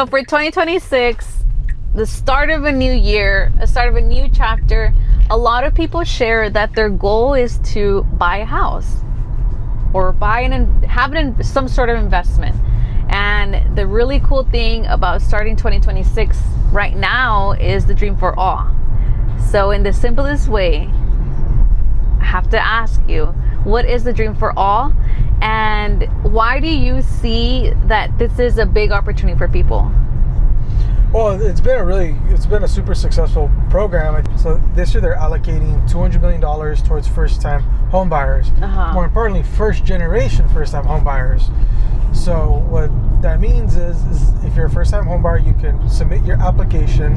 So for 2026, the start of a new year, the start of a new chapter, a lot of people share that their goal is to buy a house or have some sort of investment. And the really cool thing about starting 2026 right now is the dream for all. So in the simplest way, I have to ask you, what is the dream for all? And why do you see that this is a big opportunity for people? Well, it's been a super successful program. So this year they're allocating $200 million towards first-time home buyers. More importantly, first-generation first-time home buyers. So what that means is if you're a first-time home buyer, you can submit your application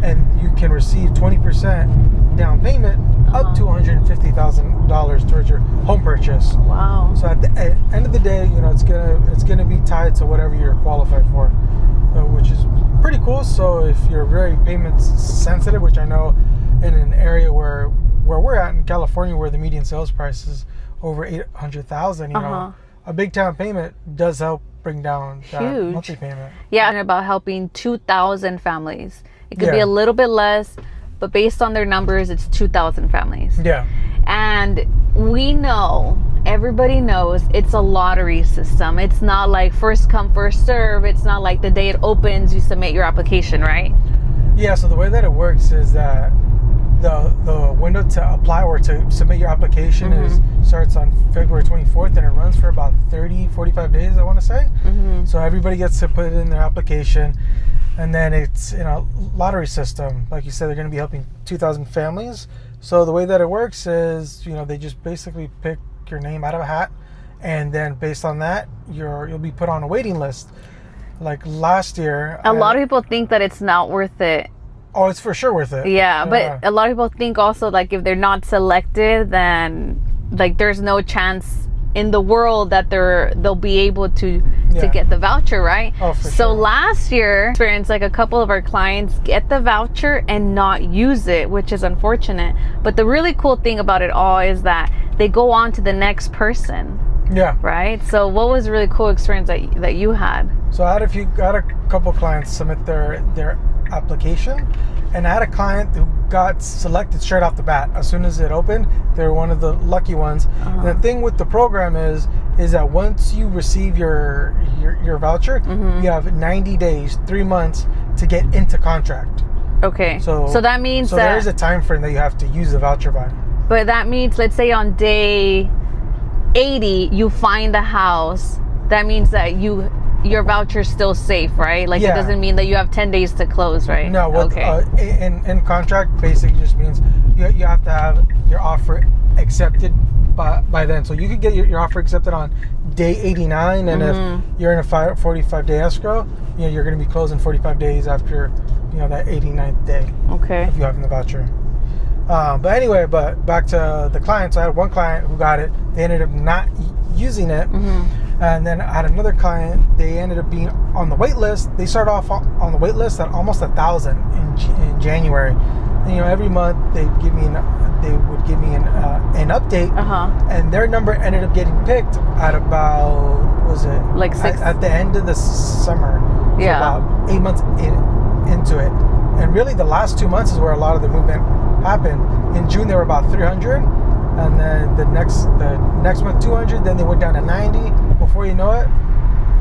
and you can receive 20% down payment up to $150,000 towards your home purchase. Wow. So at the end of the day, it's gonna be tied to whatever you're qualified for, which is pretty cool. So if you're very payment sensitive, which I know in an area where we're at in California, where the median sales price is over $800,000, a big down payment does help bring down that monthly payment. Yeah, and about helping 2,000 families. It could be a little bit less, but based on their numbers, it's 2,000 families. Yeah. And we know, everybody knows, it's a lottery system. It's not like first come, first serve. It's not like the day it opens, you submit your application, right? Yeah, so the way that it works is that the window to apply or to submit your application starts on February 24th, and it runs for about 45 days, I want to say. So everybody gets to put in their application, and then it's in a lottery system. Like you said, they're going to be helping 2,000 families. So the way that it works is, they just basically pick your name out of a hat, and then based on that, you'll be put on a waiting list. Like last year, a lot of people think that it's not worth it. Oh, it's for sure worth it. Yeah, but a lot of people think also, like, if they're not selected, then like there's no chance in the world that they'll be able to get the voucher, right? Oh, for so sure. last year, experienced like a couple of our clients get the voucher and not use it, which is unfortunate. But the really cool thing about it all is that they go on to the next person. Yeah. Right. So what was a really cool experience that you had? So I had a couple clients submit their application, and I had a client who got selected straight off the bat. As soon as it opened, they were one of the lucky ones. And the thing with the program is that once you receive your voucher, you have 90 days, 3 months to get into contract. Okay. So that means that there is a time frame that you have to use the voucher by. But that means, let's say on day 80 you find the house, that means that your voucher is still safe, right? Like, it doesn't mean that you have 10 days to close, right? No. In contract, basically just means you have to have your offer accepted by then. So you could get your offer accepted on day 89, and if you're in a 45-day escrow, you're going to be closing 45 days after that 89th day. Okay. If you have the voucher. But anyway, back to the clients. I had one client who got it. They ended up not using it. And then I had another client. They ended up being on the wait list. They started off on the wait list at almost 1,000 in January. And, every month they would give me an update. And their number ended up getting picked at about, like 6 at the end of the summer. So about 8 months into it. And really the last 2 months is where a lot of the movement happened. In June they were about 300, and then the next month 200. Then they went down to 90. Before you know it,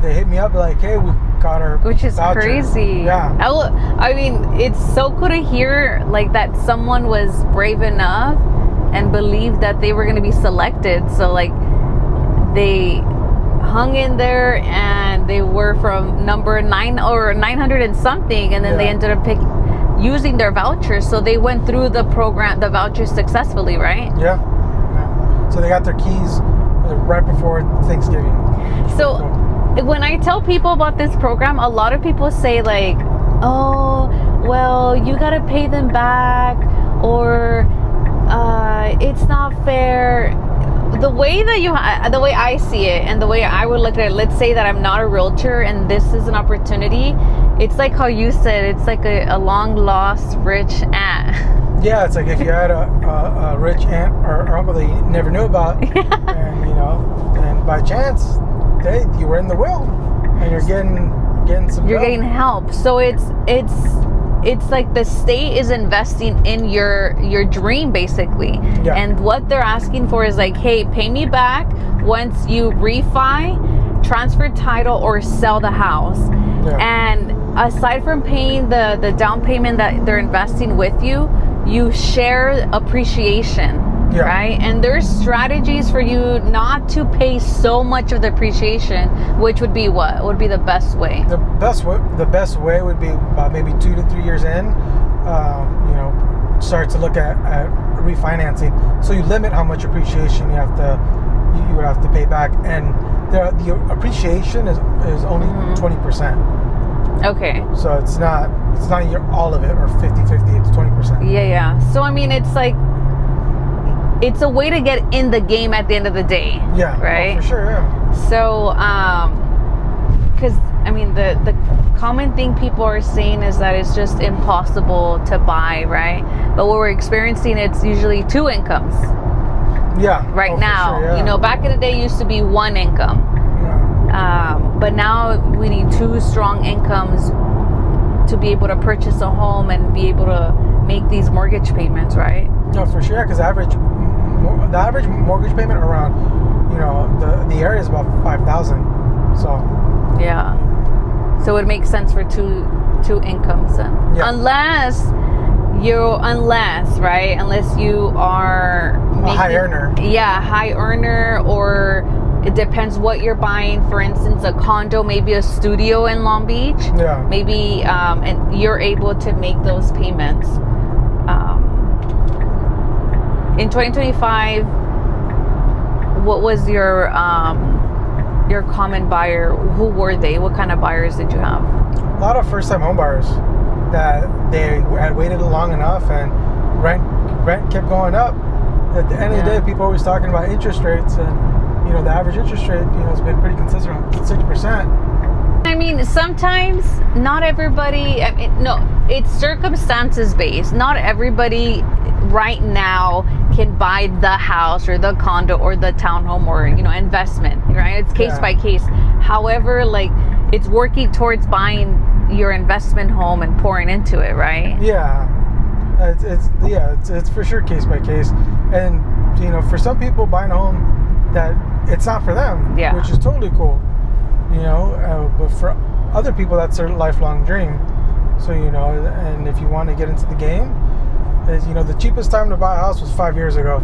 they hit me up like, "Hey, we got our which is voucher." Crazy. Yeah. I mean, it's so cool to hear like that someone was brave enough and believed that they were going to be selected. So like they hung in there, and they were from number 9 or 900 and something, and then they ended up using their vouchers. So they went through the program, the vouchers successfully, right? Yeah. So they got their keys right before Thanksgiving. So when I tell people about this program, a lot of people say like, "Oh, well, you gotta pay them back," or "It's not fair." The way I see it, and the way I would look at it, let's say that I'm not a realtor and this is an opportunity. It's like how you said, it's like a long lost rich aunt. Yeah, it's like if you had a rich aunt or uncle that you never knew about, and by chance, you were in the will, and you're getting getting some. You're getting help. So it's like the state is investing in your dream, basically. Yeah. And what they're asking for is like, hey, pay me back once you refi, transfer title, or sell the house. Yeah. And aside from paying the down payment that they're investing with you, you share appreciation. Yeah. Right? And there's strategies for you not to pay so much of the appreciation, which would be what? Would be the best way? The best way would be about maybe 2 to 3 years in, start to look at refinancing. So you limit how much appreciation you would have to pay back, and the appreciation is only 20%. Okay. So it's not all of it or 50-50, it's 20%. Yeah. So I mean, it's like, it's a way to get in the game at the end of the day. Yeah. Right? Oh, for sure, yeah. So, because, I mean, the common thing people are saying is that it's just impossible to buy, right? But what we're experiencing, it's usually 2 incomes. Yeah. Right now. For sure, yeah. Back in the day, it used to be 1 income. Yeah. But now we need 2 strong incomes to be able to purchase a home and be able to make these mortgage payments, right? No, for sure, because the average mortgage payment around, the area is about $5,000. So yeah, so it makes sense for two incomes then. Yeah. Unless you are a high earner. Yeah, high earner, or it depends what you're buying. For instance, a condo, maybe a studio in Long Beach. Yeah. Maybe and you're able to make those payments. In 2025, what was your common buyer? Who were they? What kind of buyers did you have? A lot of first-time home buyers that they had waited long enough, and rent kept going up. At the end of the day, people are always talking about interest rates, and the average interest rate has been pretty consistent on 6%. I mean, sometimes not everybody. It's circumstances based. Not everybody right now can buy the house or the condo or the townhome or investment, right? It's case by case. However, like, it's working towards buying your investment home and pouring into it, right? Yeah, it's for sure case by case. And for some people, buying a home, that it's not for them, which is totally cool. But for other people, that's their lifelong dream. So and if you want to get into the game, the cheapest time to buy a house was 5 years ago.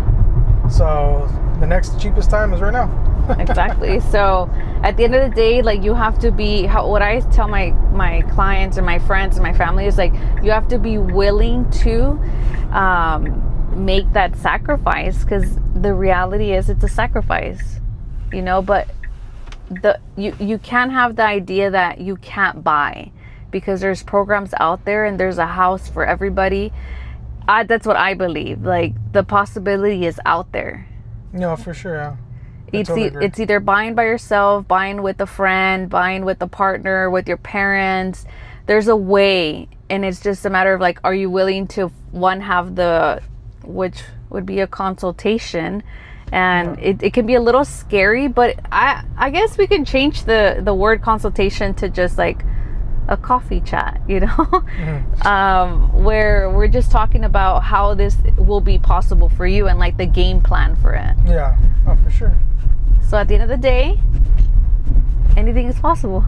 So the next cheapest time is right now. Exactly. So at the end of the day, like, you have to be, what I tell my clients and my friends and my family is, like, you have to be willing to make that sacrifice, because the reality is it's a sacrifice, but you can't have the idea that you can't buy, because there's programs out there and there's a house for everybody. That's what I believe. Like, the possibility is out there. No, for sure. Yeah. It's either buying by yourself, buying with a friend, buying with a partner, with your parents. There's a way, and it's just a matter of, like, are you willing to have which would be a consultation, and it can be a little scary, but I guess we can change the word consultation to just like a coffee chat, Mm-hmm. where we're just talking about how this will be possible for you and, like, the game plan for it. Yeah, for sure. So at the end of the day, anything is possible.